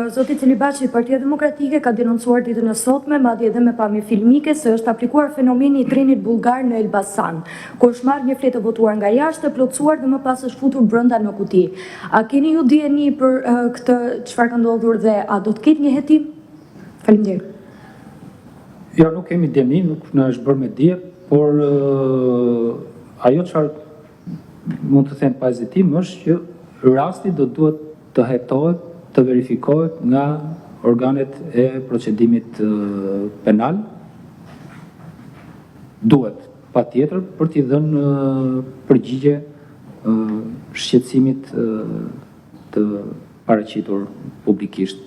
Zoti Celibashi, Partia Demokratike ka denoncuar ditën e sotme, madje edhe me pamje filmike, se është aplikuar fenomeni i trenit bullgar në Elbasan, ku është marrë një fletë votuar nga jashtë, plotësuar dhe më pas është futur brenda në kuti. A keni ju dijeni për këtë çfarë ka ndodhur dhe a do të ketë një hetim? Faleminderit. Jo, nuk kemi djeni, nuk në është bërë me dje, por ajo çfarë mund të them pa hezitim është që rasti do duhet të hetohet, të verifikohet nga organet e procedimit penal. Duhet, patjetër, për t'i dhënë përgjigje shqetësimit të paraqitur publikisht.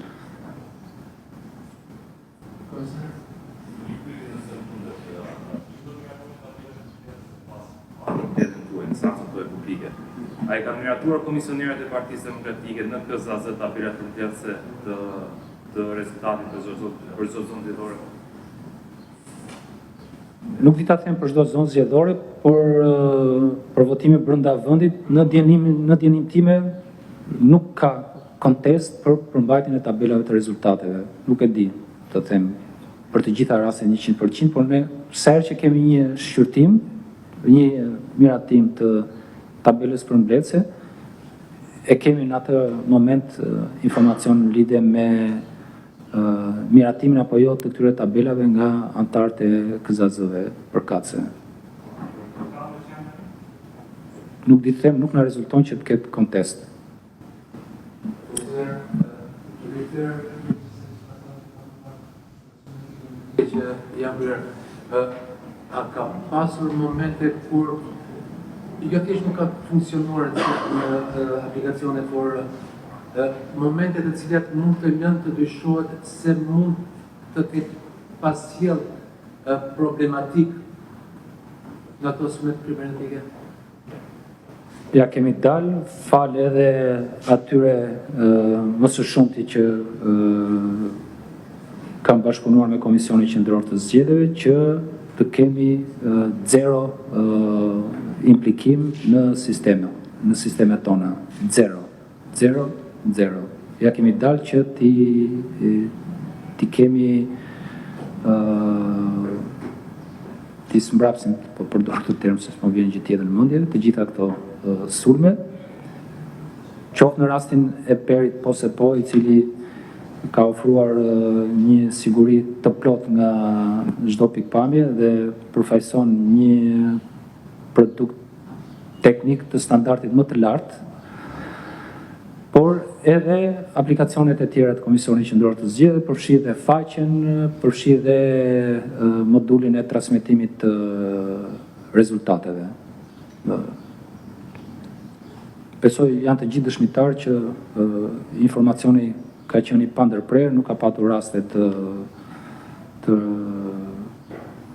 A i ka miratuar komisionerët e Partisë Demokratike në KZAZ të apirat të tjetëse të rezultatit për çdo zonë zgjedhore? Nuk di ta them për çdo zonë zgjedhore, por për votime brenda vendit, në djenim time nuk ka kontest për përmbajtjen e tabelave të rezultateve. Nuk e di të them për të gjitha rastet 100%, por ne sa herë që kemi një shqyrtim, një miratim të tabelës përmbledhëse, e kemi në atë moment informacion në lidhje me miratimin apo jo të këtyre tabelave nga anëtarët e KZAZ-ve përkatëse. Nuk di të them, nuk na rezulton që të ketë kontest. A ka pasur momente kur jo thjesht nuk ka funksionuar në aplikacione, por momente të cilat mund të lënë të dyshohet se mund të ketë pasjell problematik nga ato sumet kibernetike. Ja kemi dalë, falë edhe atyre më së shumti që kam bashkëpunuar me Komisionin Qendror të Zgjedhjeve që të kemi zero implikim në sistemet tona. Zero. Ja kemi dalë që ti kemi ti smbrapsim, po përdor këtë term se s'mo vjen gjë tjetër në mendje, të gjitha këto sulme, qoftë në rastin e Perit po se po, i cili ka ofruar një siguri të plot nga çdo pikpamje dhe përfaqëson një produkt teknik të standardit më të lartë, por edhe aplikacionet e tjera të Komisionit Qendror të Zgjedhjeve, përfshi dhe faqen, përfshi dhe modulin e transmetimit të rezultateve. Besoj janë të gjithë dëshmitar që informacioni ka qenë i pandërprer, nuk ka patur raste të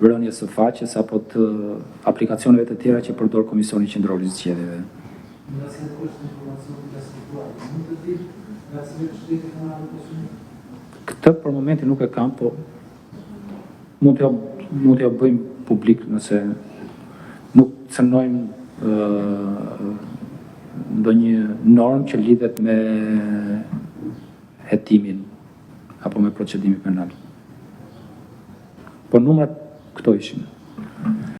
rënjes së faqes apo të aplikacioneve të tjera që përdor Komisioni Qendror i Zgjedhjeve. Këtë për momentin nuk e kam, po mund t'ja bëjmë publik nëse nuk cënojmë ndonjë normë që lidhet me hetimin apo me procedimi penal. Po numrat këto ishin.